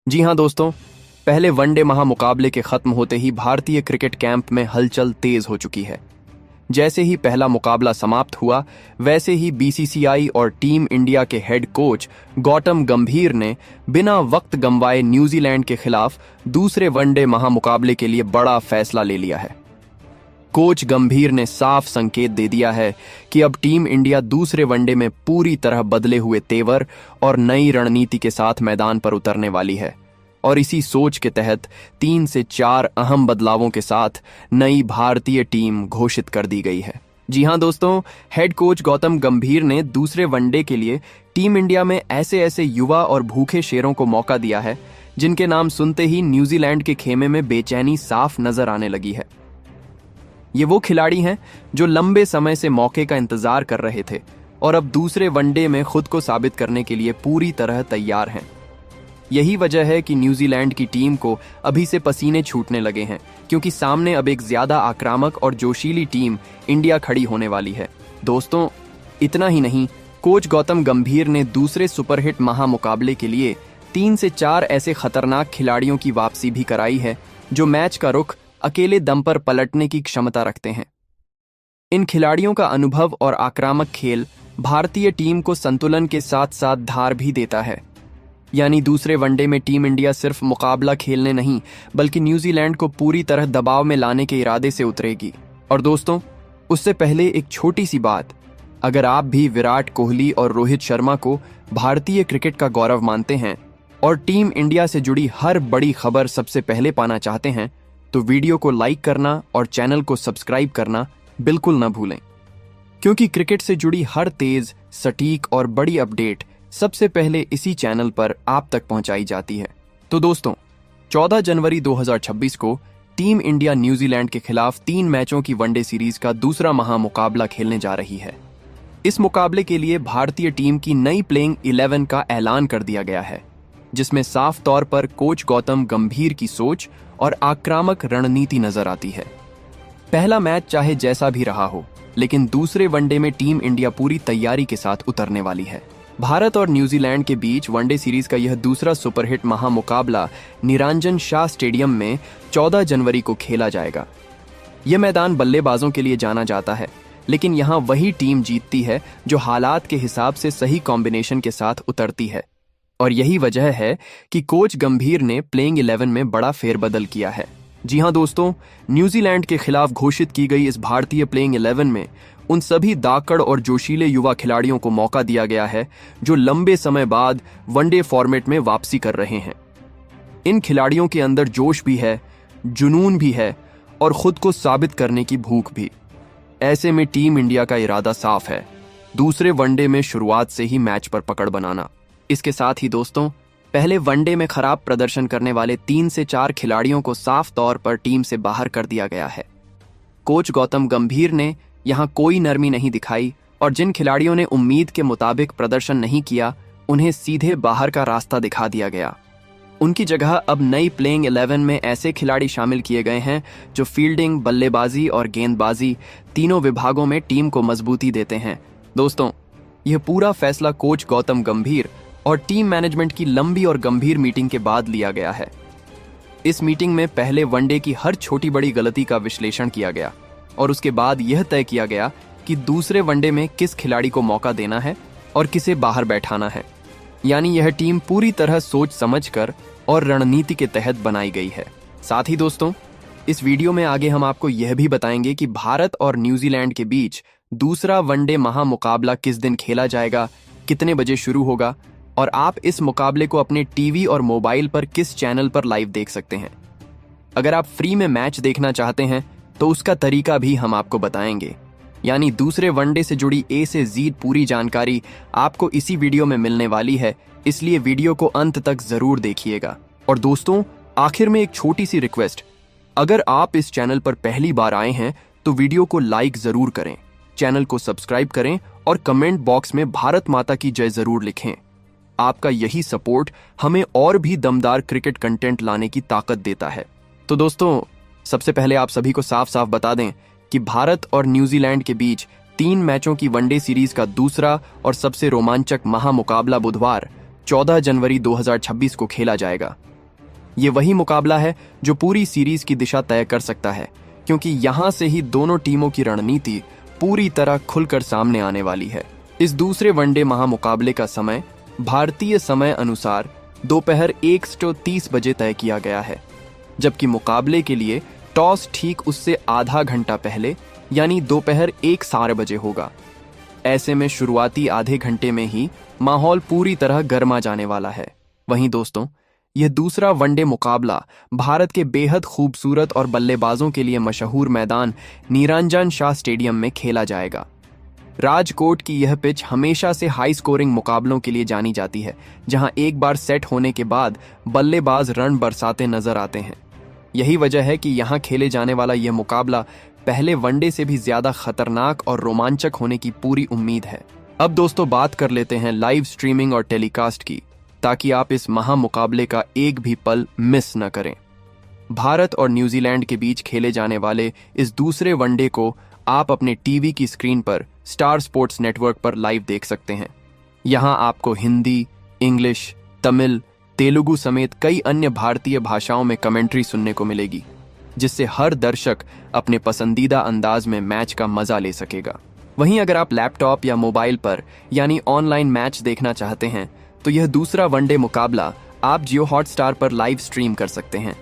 जी हाँ दोस्तों, पहले वनडे महामुकाबले के खत्म होते ही भारतीय क्रिकेट कैंप में हलचल तेज हो चुकी है। जैसे ही पहला मुकाबला समाप्त हुआ, वैसे ही बीसीसीआई और टीम इंडिया के हेड कोच गौतम गंभीर ने बिना वक्त गंवाए न्यूजीलैंड के खिलाफ दूसरे वनडे महामुकाबले के लिए बड़ा फैसला ले लिया है। कोच गंभीर ने साफ संकेत दे दिया है कि अब टीम इंडिया दूसरे वनडे में पूरी तरह बदले हुए तेवर और नई रणनीति के साथ मैदान पर उतरने वाली है और इसी सोच के तहत 3 से 4 अहम बदलावों के साथ नई भारतीय टीम घोषित कर दी गई है। जी हां दोस्तों, हेड कोच गौतम गंभीर ने दूसरे वनडे के लिए टीम इंडिया में ऐसे ऐसे युवा और भूखे शेरों को मौका दिया है जिनके नाम सुनते ही न्यूजीलैंड के खेमे में बेचैनी साफ नजर आने लगी है। ये वो खिलाड़ी हैं जो लंबे समय से मौके का इंतजार कर रहे थे और अब दूसरे वनडे में खुद को साबित करने के लिए पूरी तरह तैयार हैं। यही वजह है कि न्यूजीलैंड की टीम को अभी से पसीने छूटने लगे हैं, क्योंकि सामने अब एक ज्यादा आक्रामक और जोशीली टीम इंडिया खड़ी होने वाली है। दोस्तों, इतना ही नहीं, कोच गौतम गंभीर ने दूसरे सुपरहिट महामुकाबले के लिए 3 से 4 ऐसे खतरनाक खिलाड़ियों की वापसी भी कराई है जो मैच का रुख अकेले दम पर पलटने की क्षमता रखते हैं। इन खिलाड़ियों का अनुभव और आक्रामक खेल भारतीय टीम को संतुलन के साथ साथ धार भी देता है। यानी दूसरे वनडे में टीम इंडिया सिर्फ मुकाबला खेलने नहीं, बल्कि न्यूजीलैंड को पूरी तरह दबाव में लाने के इरादे से उतरेगी। और दोस्तों, उससे पहले एक छोटी सी बात, अगर आप भी विराट कोहली और रोहित शर्मा को भारतीय क्रिकेट का गौरव मानते हैं और टीम इंडिया से जुड़ी हर बड़ी खबर सबसे पहले पाना चाहते हैं, तो वीडियो को लाइक करना और चैनल को सब्सक्राइब करना बिल्कुल न भूलें, क्योंकि क्रिकेट से जुड़ी हर तेज, सटीक और बड़ी अपडेट सबसे पहले इसी चैनल पर आप तक पहुंचाई जाती है। तो दोस्तों, 14 जनवरी 2026 को टीम इंडिया न्यूजीलैंड के खिलाफ 3 मैचों की वनडे सीरीज का दूसरा महामुकाबला खेलने जा रही है। इस मुकाबले के लिए भारतीय टीम की नई प्लेइंग 11 का ऐलान कर दिया गया है, जिसमें साफ तौर पर कोच गौतम गंभीर की सोच और आक्रामक रणनीति नजर आती है। पहला मैच चाहे जैसा भी रहा हो, लेकिन दूसरे वनडे में टीम इंडिया पूरी तैयारी के साथ उतरने वाली है। भारत और न्यूजीलैंड के बीच वनडे सीरीज का यह दूसरा सुपरहिट महामुकाबला निरंजन शाह स्टेडियम में 14 जनवरी को खेला जाएगा। यह मैदान बल्लेबाजों के लिए जाना जाता है, लेकिन यहां वही टीम जीतती है जो हालात के हिसाब से सही कॉम्बिनेशन के साथ उतरती है। और यही वजह है कि कोच गंभीर ने प्लेइंग 11 में बड़ा फेरबदल किया है। जी हां दोस्तों, न्यूजीलैंड के खिलाफ घोषित की गई इस भारतीय प्लेइंग 11 में उन सभी दाकड़ और जोशीले युवा खिलाड़ियों को मौका दिया गया है जो लंबे समय बाद वनडे फॉर्मेट में वापसी कर रहे हैं। इन खिलाड़ियों के अंदर जोश भी है, जुनून भी है और खुद को साबित करने की भूख भी। ऐसे में टीम इंडिया का इरादा साफ है, दूसरे वनडे में शुरुआत से ही मैच पर पकड़ बनाना। इसके साथ ही दोस्तों, पहले वनडे में खराब प्रदर्शन करने वाले 3 से 4 खिलाड़ियों को साफ तौर पर टीम से बाहर कर दिया गया है। कोच गौतम गंभीर ने यहां कोई नरमी नहीं दिखाई और जिन खिलाड़ियों ने उम्मीद के मुताबिक प्रदर्शन नहीं किया, उन्हें सीधे बाहर का रास्ता दिखा दिया गया। उनकी जगह अब नई प्लेइंग 11 में ऐसे खिलाड़ी शामिल किए गए हैं जो फील्डिंग, बल्लेबाजी और गेंदबाजी तीनों विभागों में टीम को मजबूती देते हैं। दोस्तों, यह पूरा फैसला कोच गौतम गंभीर और टीम मैनेजमेंट की लंबी और गंभीर मीटिंग के बाद लिया गया है। इस मीटिंग में पहले वनडे की हर छोटी बड़ी गलती का विश्लेषण किया गया और उसके बाद यह तय किया गया कि दूसरे वनडे में किस खिलाड़ी को मौका देना है और किसे बाहर बैठाना है। यानी यह टीम पूरी तरह सोच समझकर और रणनीति के तहत बनाई गई है। साथ ही दोस्तों, इस वीडियो में आगे हम आपको यह भी बताएंगे कि भारत और न्यूजीलैंड के बीच दूसरा वनडे महामुकाबला किस दिन खेला जाएगा, कितने बजे शुरू होगा और आप इस मुकाबले को अपने टीवी और मोबाइल पर किस चैनल पर लाइव देख सकते हैं। अगर आप फ्री में मैच देखना चाहते हैं तो उसका तरीका भी हम आपको बताएंगे। यानी दूसरे वनडे से जुड़ी ए से ज़ेड पूरी जानकारी आपको इसी वीडियो में मिलने वाली है, इसलिए वीडियो को अंत तक जरूर देखिएगा। और दोस्तों, आखिर में एक छोटी सी रिक्वेस्ट, अगर आप इस चैनल पर पहली बार आए हैं तो वीडियो को लाइक जरूर करें, चैनल को सब्सक्राइब करें और कमेंट बॉक्स में भारत माता की जय जरूर लिखें। आपका यही सपोर्ट हमें और भी दमदार क्रिकेट कंटेंट लाने की ताकत देता है। तो दोस्तों, सबसे पहले आप सभी को साफ साफ बता दें कि भारत और न्यूजीलैंड के बीच 3 मैचों की वनडे सीरीज का दूसरा और सबसे रोमांचक महामुकाबला बुधवार 14 जनवरी 2026 को खेला जाएगा। ये वही मुकाबला है जो पूरी सीरीज की दिशा तय कर सकता है, क्योंकि यहां से ही दोनों टीमों की रणनीति पूरी तरह खुलकर सामने आने वाली है। इस दूसरे वनडे महामुकाबले का समय भारतीय समय अनुसार दोपहर 1:30 बजे तय किया गया है, जबकि मुकाबले के लिए टॉस ठीक उससे आधा घंटा पहले यानी दोपहर 1:15 बजे होगा। ऐसे में शुरुआती आधे घंटे में ही माहौल पूरी तरह गर्मा जाने वाला है। वहीं दोस्तों, यह दूसरा वनडे मुकाबला भारत के बेहद खूबसूरत और बल्लेबाजों के लिए मशहूर मैदान निरंजन शाह स्टेडियम में खेला जाएगा। राजकोट की यह पिच हमेशा से हाई स्कोरिंग मुकाबलों के लिए जानी जाती है, जहां एक बार सेट होने के बाद बल्लेबाज रन बरसाते नजर आते हैं। यही वजह है कि यहां खेले जाने वाला यह मुकाबला पहले वनडे से भी ज्यादा खतरनाक और रोमांचक होने की पूरी उम्मीद है। अब दोस्तों, बात कर लेते हैं लाइव स्ट्रीमिंग और टेलीकास्ट की, ताकि आप इस महामुकाबले का एक भी पल मिस न करें। भारत और न्यूजीलैंड के बीच खेले जाने वाले इस दूसरे वनडे को आप अपने टीवी की स्क्रीन पर स्टार स्पोर्ट्स नेटवर्क पर लाइव देख सकते हैं। यहां आपको हिंदी, इंग्लिश, तमिल, तेलुगु समेत कई अन्य भारतीय भाषाओं में कमेंट्री सुनने को मिलेगी, जिससे हर दर्शक अपने पसंदीदा अंदाज में मैच का मजा ले सकेगा। वहीं अगर आप लैपटॉप या मोबाइल पर यानी ऑनलाइन मैच देखना चाहते हैं, तो यह दूसरा वनडे मुकाबला आप जियो हॉटस्टार पर लाइव स्ट्रीम कर सकते हैं।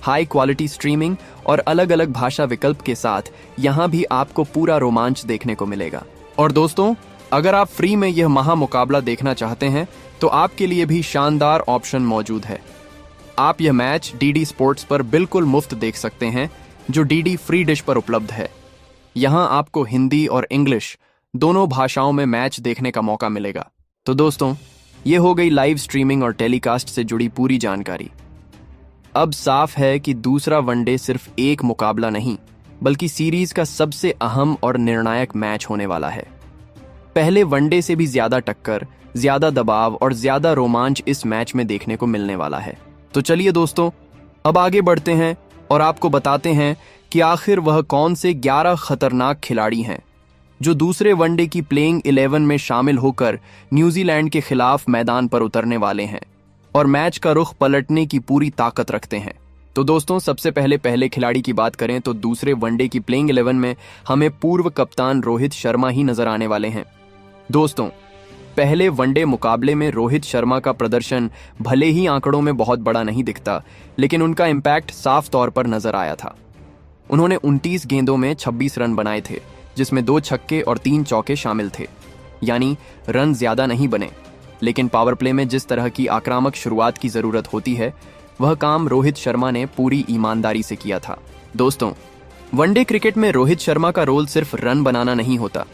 हाई क्वालिटी स्ट्रीमिंग और अलग अलग भाषा विकल्प के साथ यहां भी आपको पूरा रोमांच देखने को मिलेगा। और दोस्तों, अगर आप फ्री में यह महामुकाबला देखना चाहते हैं, तो आपके लिए भी शानदार ऑप्शन मौजूद है। आप यह मैच डीडी स्पोर्ट्स पर बिल्कुल मुफ्त देख सकते हैं, जो डीडी फ्री डिश पर उपलब्ध है। यहां आपको हिंदी और इंग्लिश दोनों भाषाओं में मैच देखने का मौका मिलेगा। तो दोस्तों, ये हो गई लाइव स्ट्रीमिंग और टेलीकास्ट से जुड़ी पूरी जानकारी। अब साफ है कि दूसरा वनडे सिर्फ एक मुकाबला नहीं, बल्कि सीरीज का सबसे अहम और निर्णायक मैच होने वाला है। पहले वनडे से भी ज्यादा टक्कर, ज्यादा दबाव और ज्यादा रोमांच इस मैच में देखने को मिलने वाला है। तो चलिए दोस्तों, अब आगे बढ़ते हैं और आपको बताते हैं कि आखिर वह कौन से 11 खतरनाक खिलाड़ी हैं जो दूसरे वनडे की प्लेइंग 11 में शामिल होकर न्यूजीलैंड के खिलाफ मैदान पर उतरने वाले हैं और मैच का रुख पलटने की पूरी ताकत रखते हैं। तो दोस्तों, सबसे पहले खिलाड़ी की बात करें तो दूसरे वनडे की प्लेइंग 11 में हमें पूर्व कप्तान रोहित शर्मा ही नजर आने वाले हैं। दोस्तों, पहले वनडे मुकाबले में रोहित शर्मा का प्रदर्शन भले ही आंकड़ों में बहुत बड़ा नहीं दिखता, लेकिन उनका इम्पैक्ट साफ तौर पर नजर आया था। उन्होंने 29 गेंदों में 26 रन बनाए थे, जिसमें 2 छक्के और 3 चौके शामिल थे। यानी रन ज्यादा नहीं बने, लेकिन पावर प्ले में जिस तरह की आक्रामक शुरुआत की जरूरत होती है, वह काम रोहित शर्मा ने पूरी ईमानदारी से किया था। दोस्तों, वनडे क्रिकेट में रोहित शर्मा का रोल सिर्फ रन बनाना नहीं होता,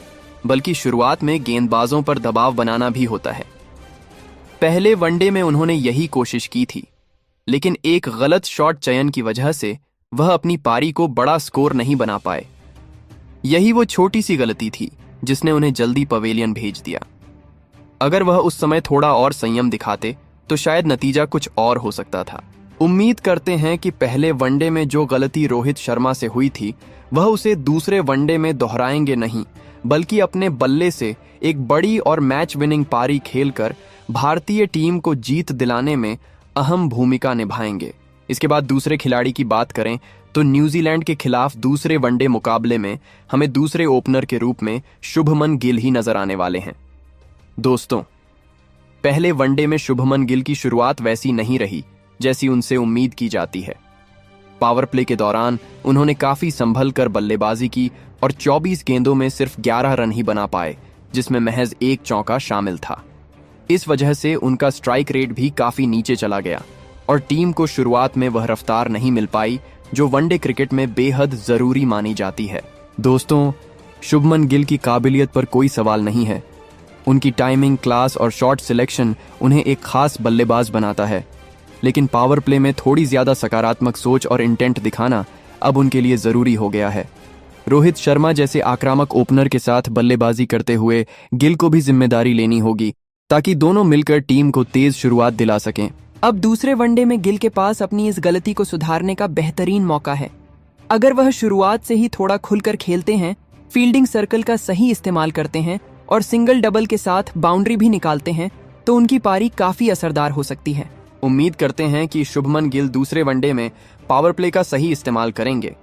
बल्कि शुरुआत में गेंदबाजों पर दबाव बनाना भी होता है। पहले वनडे में उन्होंने यही कोशिश की थी, लेकिन एक गलत शॉट चयन की वजह से वह अपनी पारी को बड़ा स्कोर नहीं बना पाए। यही वो छोटी सी गलती थी जिसने उन्हें जल्दी पवेलियन भेज दिया। अगर वह उस समय थोड़ा और संयम दिखाते तो शायद नतीजा कुछ और हो सकता था। उम्मीद करते हैं कि पहले वनडे में जो गलती रोहित शर्मा से हुई थी, वह उसे दूसरे वनडे में दोहराएंगे नहीं, बल्कि अपने बल्ले से एक बड़ी और मैच विनिंग पारी खेलकर भारतीय टीम को जीत दिलाने में अहम भूमिका निभाएंगे। इसके बाद दूसरे खिलाड़ी की बात करें तो न्यूजीलैंड के खिलाफ दूसरे वनडे मुकाबले में हमें दूसरे ओपनर के रूप में शुभमन गिल ही नजर आने वाले हैं। दोस्तों, पहले वनडे में शुभमन गिल की शुरुआत वैसी नहीं रही जैसी उनसे उम्मीद की जाती है। पावर प्ले के दौरान उन्होंने काफी संभल कर बल्लेबाजी की और 24 गेंदों में सिर्फ 11 रन ही बना पाए, जिसमें महज 1 चौका शामिल था। इस वजह से उनका स्ट्राइक रेट भी काफी नीचे चला गया और टीम को शुरुआत में वह रफ्तार नहीं मिल पाई जो वनडे क्रिकेट में बेहद जरूरी मानी जाती है। दोस्तों, शुभमन गिल की काबिलियत पर कोई सवाल नहीं है। उनकी टाइमिंग, क्लास और शॉट सिलेक्शन उन्हें एक खास बल्लेबाज बनाता है, लेकिन पावर प्ले में थोड़ी ज्यादा सकारात्मक सोच और इंटेंट दिखाना अब उनके लिए जरूरी हो गया है। रोहित शर्मा जैसे आक्रामक ओपनर के साथ बल्लेबाजी करते हुए गिल को भी जिम्मेदारी लेनी होगी, ताकि दोनों मिलकर टीम को तेज शुरुआत दिला सकें। अब दूसरे वनडे में गिल के पास अपनी इस गलती को सुधारने का बेहतरीन मौका है। अगर वह शुरुआत से ही थोड़ा खुलकर खेलते हैं, फील्डिंग सर्कल का सही इस्तेमाल करते हैं और सिंगल डबल के साथ बाउंड्री भी निकालते हैं, तो उनकी पारी काफी असरदार हो सकती है। उम्मीद करते हैं कि शुभमन गिल दूसरे वनडे में पावर प्ले का सही इस्तेमाल करेंगे,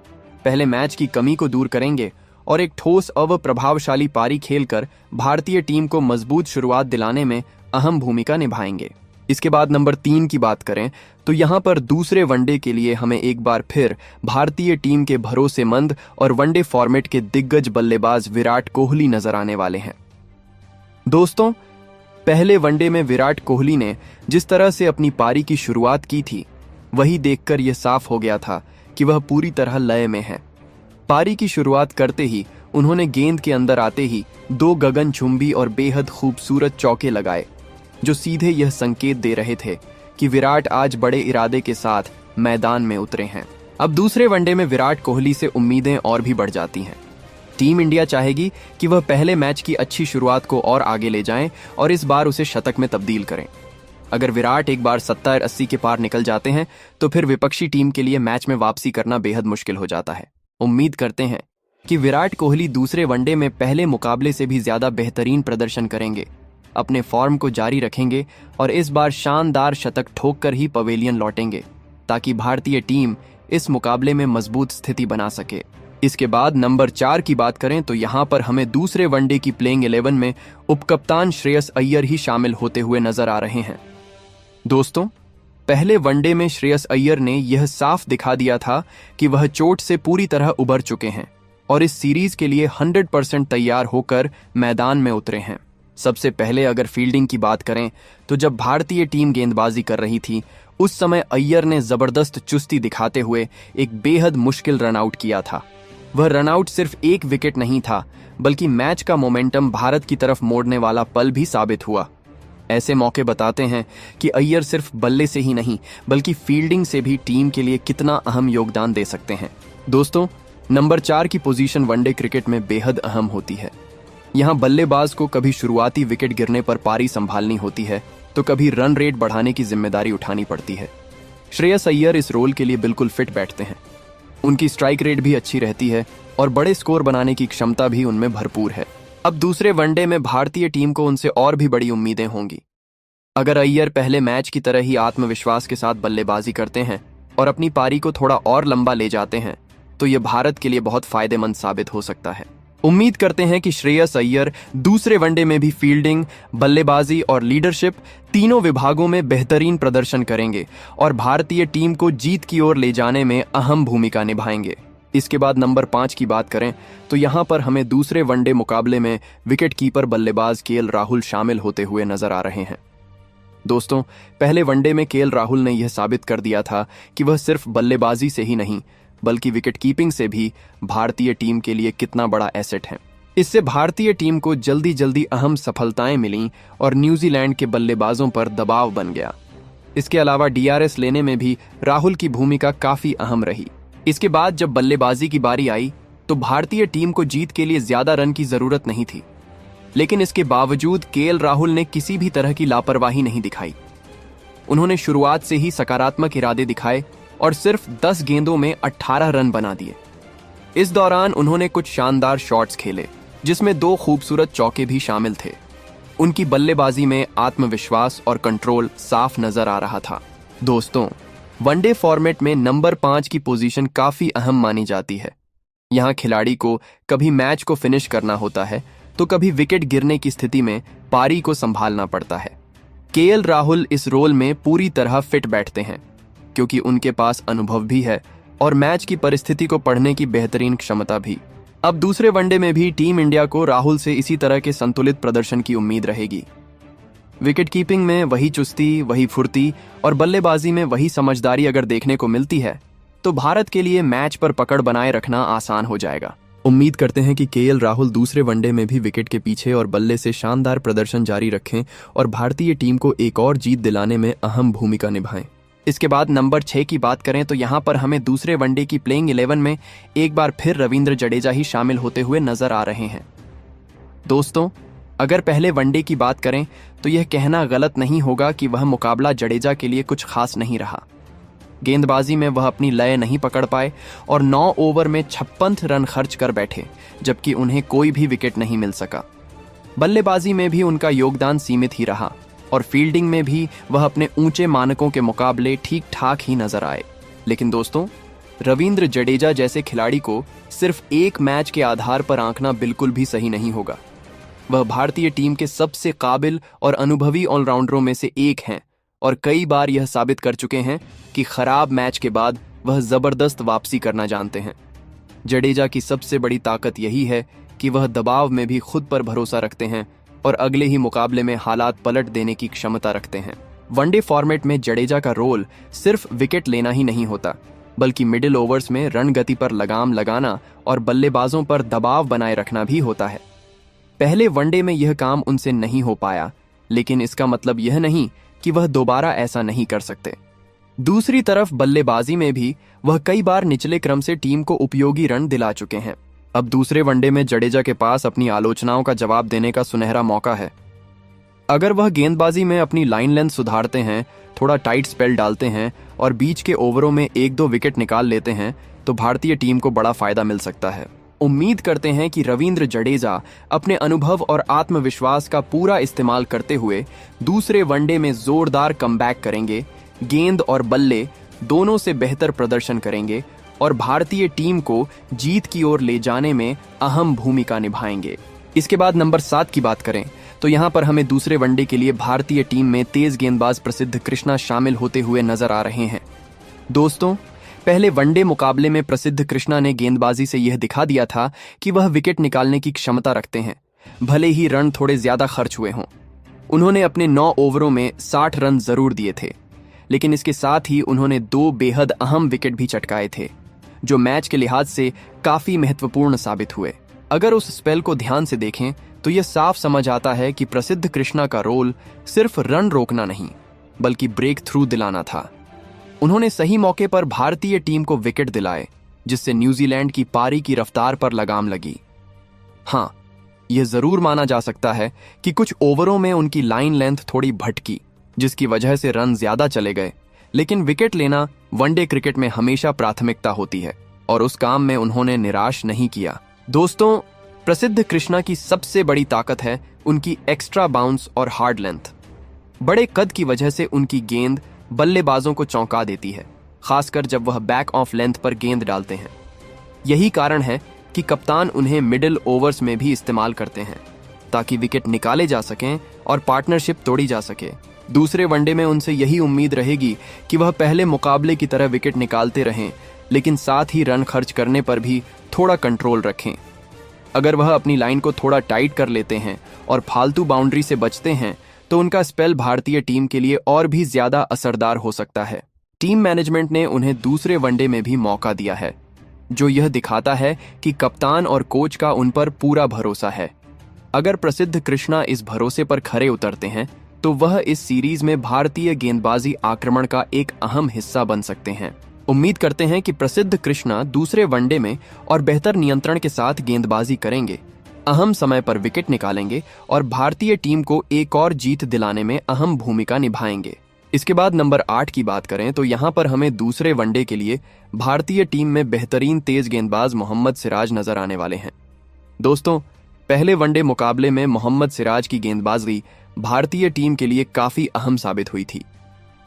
पहले मैच की कमी को दूर करेंगे और एक ठोस और प्रभावशाली पारी खेलकर भारतीय टीम को मजबूत शुरुआत दिलाने में अहम भूमिका निभाएंगे। इसके बाद नंबर 3 की बात करें तो यहां पर दूसरे वनडे के लिए हमें एक बार फिर भारतीय टीम के भरोसेमंद और वनडे फॉर्मेट के दिग्गज बल्लेबाज विराट कोहली नजर आने वाले हैं। दोस्तों, पहले वनडे में विराट कोहली ने जिस तरह से अपनी पारी की शुरुआत की थी, वही देखकर यह साफ हो गया था कि वह पूरी तरह लय में है। पारी की शुरुआत करते ही उन्होंने गेंद के अंदर आते ही 2 गगनचुंबी और बेहद खूबसूरत चौके लगाए, जो सीधे यह संकेत दे रहे थे कि विराट आज बड़े इरादे के साथ मैदान में उतरे हैं। अब दूसरे वनडे में विराट कोहली से उम्मीदें और भी बढ़ जाती हैं। टीम इंडिया चाहेगी कि वह पहले मैच की अच्छी शुरुआत को और आगे ले जाएं और इस बार उसे शतक में तब्दील करें। अगर विराट एक बार 70-80 के पार निकल जाते हैं तो फिर विपक्षी टीम के लिए मैच में वापसी करना बेहद मुश्किल हो जाता है। उम्मीद करते हैं कि विराट कोहली दूसरे वनडे में पहले मुकाबले से भी ज्यादा बेहतरीन प्रदर्शन करेंगे, अपने फॉर्म को जारी रखेंगे और इस बार शानदार शतक ठोककर ही पवेलियन लौटेंगे, ताकि भारतीय टीम इस मुकाबले में मजबूत स्थिति बना सके। इसके बाद नंबर 4 की बात करें तो यहां पर हमें दूसरे वनडे की प्लेइंग 11 में उपकप्तान श्रेयस अय्यर ही शामिल होते हुए नजर आ रहे हैं। दोस्तों, पहले वनडे में श्रेयस अय्यर ने यह साफ दिखा दिया था कि वह चोट से पूरी तरह उबर चुके हैं और इस सीरीज के लिए 100% तैयार होकर मैदान में उतरे हैं। सबसे पहले अगर फील्डिंग की बात करें तो जब भारतीय टीम गेंदबाजी कर रही थी, उस समय अय्यर ने जबरदस्त चुस्ती दिखाते हुए एक बेहद मुश्किल रनआउट किया था। वह रनआउट सिर्फ एक विकेट नहीं था, बल्कि मैच का मोमेंटम भारत की तरफ मोड़ने वाला पल भी साबित हुआ। ऐसे मौके बताते हैं कि अय्यर सिर्फ बल्ले से ही नहीं, बल्कि फील्डिंग से भी टीम के लिए कितना अहम योगदान दे सकते हैं। दोस्तों, नंबर 4 की पोजीशन वनडे क्रिकेट में बेहद अहम होती है। यहाँ बल्लेबाज को कभी शुरुआती विकेट गिरने पर पारी संभालनी होती है, तो कभी रन रेट बढ़ाने की जिम्मेदारी उठानी पड़ती है। श्रेयस अय्यर इस रोल के लिए बिल्कुल फिट बैठते हैं। उनकी स्ट्राइक रेट भी अच्छी रहती है और बड़े स्कोर बनाने की क्षमता भी उनमें भरपूर है। अब दूसरे वनडे में भारतीय टीम को उनसे और भी बड़ी उम्मीदें होंगी। अगर अय्यर पहले मैच की तरह ही आत्मविश्वास के साथ बल्लेबाजी करते हैं और अपनी पारी को थोड़ा और लंबा ले जाते हैं, तो यह भारत के लिए बहुत फायदेमंद साबित हो सकता है। उम्मीद करते हैं कि श्रेयस अय्यर दूसरे वनडे में भी फील्डिंग, बल्लेबाजी और लीडरशिप तीनों विभागों में बेहतरीन प्रदर्शन करेंगे और भारतीय टीम को जीत की ओर ले जाने में अहम भूमिका निभाएंगे। इसके बाद नंबर 5 की बात करें तो यहां पर हमें दूसरे वनडे मुकाबले में विकेट कीपर बल्लेबाज केएल राहुल शामिल होते हुए नजर आ रहे हैं। दोस्तों, पहले वनडे में केएल राहुल ने यह साबित कर दिया था कि वह सिर्फ बल्लेबाजी से ही नहीं, बल्कि विकेट कीपिंग से भी भारतीय टीम के लिए कितना बड़ा एसेट है। इससे भारतीय टीम को जल्दी जल्दी अहम सफलताएं मिलीं और न्यूजीलैंड के बल्लेबाजों पर दबाव बन गया। इसके अलावा डीआरएस लेने में भी राहुल की भूमिका काफी अहम रही। इसके बाद जब बल्लेबाजी की बारी आई तो भारतीय टीम को जीत के लिए ज्यादा रन की जरूरत नहीं थी, लेकिन इसके बावजूद केएल राहुल ने किसी भी तरह की लापरवाही नहीं दिखाई। उन्होंने शुरुआत से ही सकारात्मक इरादे दिखाए और सिर्फ 10 गेंदों में 18 रन बना दिए। इस दौरान उन्होंने कुछ शानदार शॉट्स खेले, जिसमें 2 खूबसूरत चौके भी शामिल थे। उनकी बल्लेबाजी में आत्मविश्वास और कंट्रोल साफ नजर आ रहा था। दोस्तों, वनडे फॉर्मेट में नंबर 5 की पोजीशन काफी अहम मानी जाती है। यहाँ खिलाड़ी को कभी मैच को फिनिश करना होता है, तो कभी विकेट गिरने की स्थिति में पारी को संभालना पड़ता है। केएल राहुल इस रोल में पूरी तरह फिट बैठते हैं, क्योंकि उनके पास अनुभव भी है और मैच की परिस्थिति को पढ़ने की बेहतरीन क्षमता भी। अब दूसरे वनडे में भी टीम इंडिया को राहुल से इसी तरह के संतुलित प्रदर्शन की उम्मीद रहेगी। विकेट कीपिंग में वही चुस्ती, वही फुर्ती और बल्लेबाजी में वही समझदारी अगर देखने को मिलती है, तो भारत के लिए मैच पर पकड़ बनाए रखना आसान हो जाएगा। उम्मीद करते हैं कि केएल राहुल दूसरे वनडे में भी विकेट के पीछे और बल्ले से शानदार प्रदर्शन जारी रखें और भारतीय टीम को एक और जीत दिलाने में अहम भूमिका निभाएं। इसके बाद नंबर 6 की बात करें तो यहाँ पर हमें दूसरे वनडे की प्लेइंग 11 में एक बार फिर रविंद्र जडेजा ही शामिल होते हुए नजर आ रहे हैं। दोस्तों, अगर पहले वनडे की बात करें तो यह कहना गलत नहीं होगा कि वह मुकाबला जडेजा के लिए कुछ खास नहीं रहा। गेंदबाजी में वह अपनी लय नहीं पकड़ पाए और 9 ओवर में 56 रन खर्च कर बैठे, जबकि उन्हें कोई भी विकेट नहीं मिल सका। बल्लेबाजी में भी उनका योगदान सीमित ही रहा और फील्डिंग में भी वह अपने ऊंचे मानकों के मुकाबले ठीक ठाक ही नजर आए। लेकिन दोस्तों, रविंद्र जडेजा जैसे खिलाड़ी को सिर्फ एक मैच के आधार पर आंकना बिल्कुल भी सही नहीं होगा। वह भारतीय टीम के सबसे काबिल और अनुभवी ऑलराउंडरों में से एक हैं और कई बार यह साबित कर चुके हैं कि खराब मैच के बाद वह जबरदस्त वापसी करना जानते हैं। जडेजा की सबसे बड़ी ताकत यही है कि वह दबाव में भी खुद पर भरोसा रखते हैं और अगले ही मुकाबले में हालात पलट देने की क्षमता रखते हैं। वनडे फॉर्मेट में जडेजा का रोल सिर्फ विकेट लेना ही नहीं होता, बल्कि मिडिल ओवर्स में रन गति पर लगाम लगाना और बल्लेबाजों पर दबाव बनाए रखना भी होता है। पहले वनडे में यह काम उनसे नहीं हो पाया, लेकिन इसका मतलब यह नहीं कि वह दोबारा ऐसा नहीं कर सकते। दूसरी तरफ बल्लेबाजी में भी वह कई बार निचले क्रम से टीम को उपयोगी रन दिला चुके हैं। अब दूसरे वनडे में जडेजा के पास अपनी आलोचनाओं का जवाब देने का सुनहरा मौका है। अगर वह गेंदबाजी में अपनी लाइन लेंथ सुधारते हैं, थोड़ा टाइट स्पेल डालते हैं और बीच के ओवरों में 1-2 विकेट निकाल लेते हैं, तो भारतीय टीम को बड़ा फायदा मिल सकता है। उम्मीद करते हैं कि रविंद्र जडेजा अपने अनुभव और आत्मविश्वास का पूरा इस्तेमाल करते हुए दूसरे वनडे में जोरदार कमबैक करेंगे, गेंद और बल्ले दोनों से बेहतर प्रदर्शन करेंगे और भारतीय टीम को जीत की ओर ले जाने में अहम भूमिका निभाएंगे। इसके बाद नंबर 7 की बात करें तो यहाँ पर हमें दूसरे वनडे के लिए भारतीय टीम में तेज गेंदबाज प्रसिद्ध कृष्णा शामिल होते हुए नजर आ रहे हैं। दोस्तों, पहले वनडे मुकाबले में प्रसिद्ध कृष्णा ने गेंदबाजी से यह दिखा दिया था कि वह विकेट निकालने की क्षमता रखते हैं, भले ही रन थोड़े ज्यादा खर्च हुए हों। उन्होंने अपने 9 ओवरों में 60 रन जरूर दिए थे, लेकिन इसके साथ ही उन्होंने 2 बेहद अहम विकेट भी चटकाए थे, जो मैच के लिहाज से काफी महत्वपूर्ण साबित हुए। अगर उस स्पेल को ध्यान से देखें तो यह साफ समझ आता है कि प्रसिद्ध कृष्णा का रोल सिर्फ रन रोकना नहीं, बल्कि ब्रेक थ्रू दिलाना था। उन्होंने सही मौके पर भारतीय टीम को विकेट दिलाए, जिससे न्यूजीलैंड की पारी की रफ्तार पर लगाम लगी। हां, यह जरूर माना जा सकता है कि कुछ ओवरों में उनकी लाइन लेंथ थोड़ी भटकी, जिसकी वजह से रन ज्यादा चले गए, लेकिन विकेट लेना वनडे क्रिकेट में हमेशा प्राथमिकता होती है और उस काम में उन्होंने निराश नहीं किया। दोस्तों, प्रसिद्ध कृष्णा की सबसे बड़ी ताकत है उनकी एक्स्ट्रा बाउंस और हार्ड लेंथ। बड़े कद की वजह से उनकी गेंद बल्लेबाजों को चौंका देती है, खासकर जब वह बैक ऑफ लेंथ पर गेंद डालते हैं। यही कारण है कि कप्तान उन्हें मिडिल ओवर्स में भी इस्तेमाल करते हैं, ताकि विकेट निकाले जा सकें और पार्टनरशिप तोड़ी जा सके। दूसरे वनडे में उनसे यही उम्मीद रहेगी कि वह पहले मुकाबले की तरह विकेट निकालते रहें, लेकिन साथ ही रन खर्च करने पर भी थोड़ा कंट्रोल रखें। अगर वह अपनी लाइन को थोड़ा टाइट कर लेते हैं और फालतू बाउंड्री से बचते हैं, तो उनका स्पेल भारतीय टीम के लिए और भी ज्यादा असरदार हो सकता है। टीम मैनेजमेंट ने उन्हें दूसरे वनडे में भी मौका दिया है, जो यह दिखाता है कि कप्तान और कोच का उन पर पूरा भरोसा है। अगर प्रसिद्ध कृष्णा इस भरोसे पर खरे उतरते हैं, तो वह इस सीरीज में भारतीय गेंदबाजी आक्रमण का एक अहम हिस्सा बन सकते हैं। उम्मीद करते हैं कि प्रसिद्ध कृष्णा दूसरे वनडे में और बेहतर नियंत्रण के साथ गेंदबाजी करेंगे, अहम समय पर विकेट निकालेंगे और भारतीय टीम को एक और जीत दिलाने में अहम भूमिका निभाएंगे। इसके बाद नंबर 8 की बात करें तो यहाँ पर हमें दूसरे वनडे के लिए भारतीय टीम में बेहतरीन तेज गेंदबाज मोहम्मद सिराज नजर आने वाले हैं। दोस्तों, पहले वनडे मुकाबले में मोहम्मद सिराज की गेंदबाजी भारतीय टीम के लिए काफी अहम साबित हुई थी।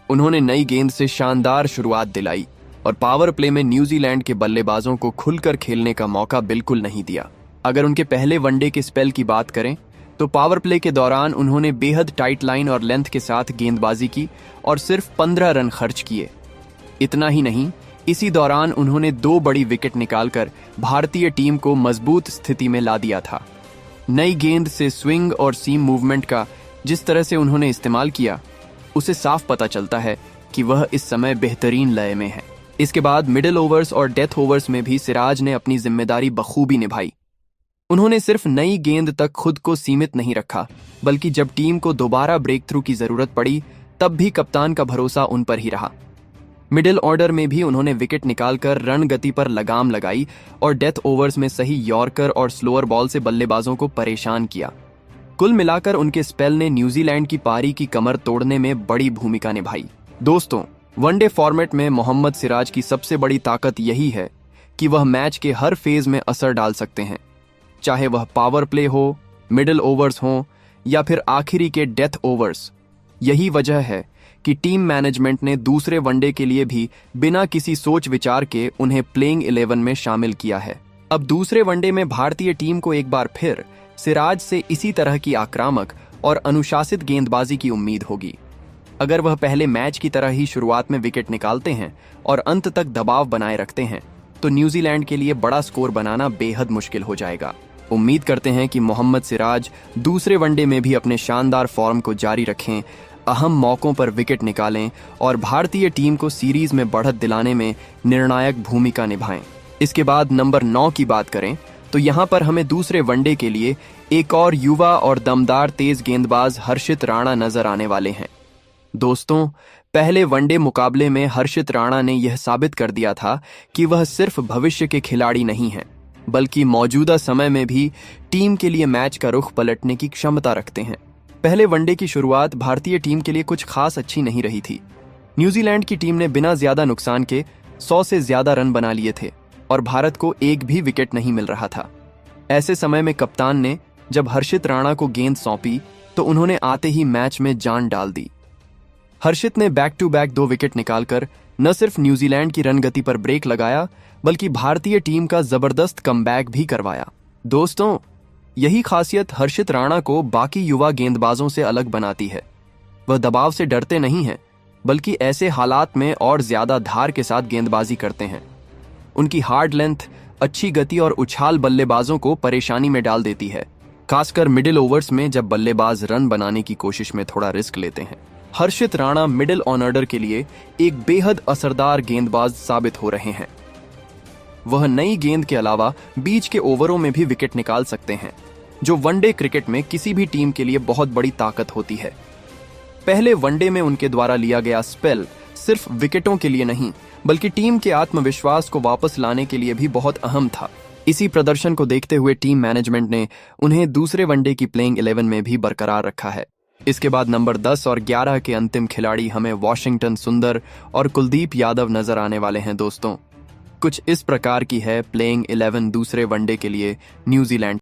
उन्होंने नई गेंद से शानदार शुरुआत दिलाई और पावर प्ले में न्यूजीलैंड के बल्लेबाजों को खुलकर खेलने का मौका बिल्कुल नहीं दिया। अगर उनके पहले वनडे के स्पेल की बात करें तो पावर प्ले के दौरान उन्होंने बेहद टाइट लाइन और लेंथ के साथ गेंदबाजी की और सिर्फ 15 रन खर्च किए। इतना ही नहीं, इसी दौरान उन्होंने 2 बड़ी विकेट निकालकर भारतीय टीम को मजबूत स्थिति में ला दिया था। नई गेंद से स्विंग और सीम मूवमेंट का जिस तरह से उन्होंने इस्तेमाल किया, उसे साफ पता चलता है कि वह इस समय बेहतरीन लय में है। इसके बाद मिडिल ओवर्स और डेथ ओवर्स में भी सिराज ने अपनी जिम्मेदारी बखूबी निभाई। उन्होंने सिर्फ नई गेंद तक खुद को सीमित नहीं रखा, बल्कि जब टीम को दोबारा ब्रेक थ्रू की जरूरत पड़ी, तब भी कप्तान का भरोसा उन पर ही रहा। मिडिल ऑर्डर में भी उन्होंने विकेट निकालकर रन गति पर लगाम लगाई और डेथ ओवर्स में सही यॉर्कर और स्लोअर बॉल से बल्लेबाजों को परेशान किया। कुल मिलाकर उनके स्पेल ने न्यूजीलैंड की पारी की कमर तोड़ने में बड़ी भूमिका निभाई। दोस्तों, वनडे फॉर्मेट में मोहम्मद सिराज की सबसे बड़ी ताकत यही है कि वह मैच के हर फेज में असर डाल सकते हैं, चाहे वह पावर प्ले हो, मिडिल ओवर्स हो या फिर आखिरी के डेथ ओवर्स। यही वजह है कि टीम मैनेजमेंट ने दूसरे वनडे के लिए भी बिना किसी सोच विचार के उन्हें प्लेइंग 11 में शामिल किया है। अब दूसरे वनडे में भारतीय टीम को एक बार फिर सिराज से इसी तरह की आक्रामक और अनुशासित गेंदबाजी की उम्मीद होगी। अगर वह पहले मैच की तरह ही शुरुआत में विकेट निकालते हैं और अंत तक दबाव बनाए रखते हैं तो न्यूजीलैंड के लिए बड़ा स्कोर बनाना बेहद मुश्किल हो जाएगा। उम्मीद करते हैं कि मोहम्मद सिराज दूसरे वनडे में भी अपने शानदार फॉर्म को जारी रखें, अहम मौकों पर विकेट निकालें और भारतीय टीम को सीरीज में बढ़त दिलाने में निर्णायक भूमिका निभाएं। इसके बाद नंबर 9 की बात करें तो यहाँ पर हमें दूसरे वनडे के लिए एक और युवा और दमदार तेज गेंदबाज हर्षित राणा नजर आने वाले हैं। दोस्तों, पहले वनडे मुकाबले में हर्षित राणा ने यह साबित कर दिया था कि वह सिर्फ भविष्य के खिलाड़ी नहीं हैं, बल्कि मौजूदा समय में भी टीम के लिए मैच का रुख पलटने की क्षमता रखते हैं। पहले वनडे की शुरुआत भारतीय टीम के लिए कुछ खास अच्छी नहीं रही थी। न्यूजीलैंड की टीम ने बिना ज्यादा नुकसान के 100 से ज्यादा रन बना लिए थे और भारत को एक भी विकेट नहीं मिल रहा था। ऐसे समय में कप्तान ने जब हर्षित राणा को गेंद सौंपी तो उन्होंने आते ही मैच में जान डाल दी। हर्षित ने बैक टू बैक 2 विकेट निकालकर न सिर्फ न्यूजीलैंड की रन गति पर ब्रेक लगाया बल्कि भारतीय टीम का जबरदस्त कमबैक भी करवाया। दोस्तों, यही खासियत हर्षित राणा को बाकी युवा गेंदबाजों से अलग बनाती है। वह दबाव से डरते नहीं हैं, बल्कि ऐसे हालात में और ज्यादा धार के साथ गेंदबाजी करते हैं। उनकी हार्ड लेंथ, अच्छी गति और उछाल बल्लेबाजों को परेशानी में डाल देती है, खासकर मिडिल ओवर्स में जब बल्लेबाज रन बनाने की कोशिश में थोड़ा रिस्क लेते हैं। हर्षित राणा मिडिल ऑर्डर के लिए एक बेहद असरदार गेंदबाज साबित हो रहे हैं। वह नई गेंद के अलावा बीच के ओवरों में भी विकेट निकाल सकते हैं, जो वनडे क्रिकेट में किसी भी टीम के लिए बहुत बड़ी ताकत होती है। पहले वनडे में उनके द्वारा लिया गया स्पेल सिर्फ विकेटों के लिए नहीं, बल्कि टीम के आत्मविश्वास को वापस लाने के लिए भी बहुत अहम था। इसी प्रदर्शन को देखते हुए टीम मैनेजमेंट ने उन्हें दूसरे वनडे की प्लेइंग 11 में भी बरकरार रखा है। इसके बाद नंबर 10 और 11 के अंतिम खिलाड़ी हमें वाशिंगटन सुंदर और कुलदीप यादव नजर आने वाले हैं। दोस्तों, कुछ इस प्रकार की है प्लेइंग 11 दूसरे वनडे के लिए न्यूजीलैंड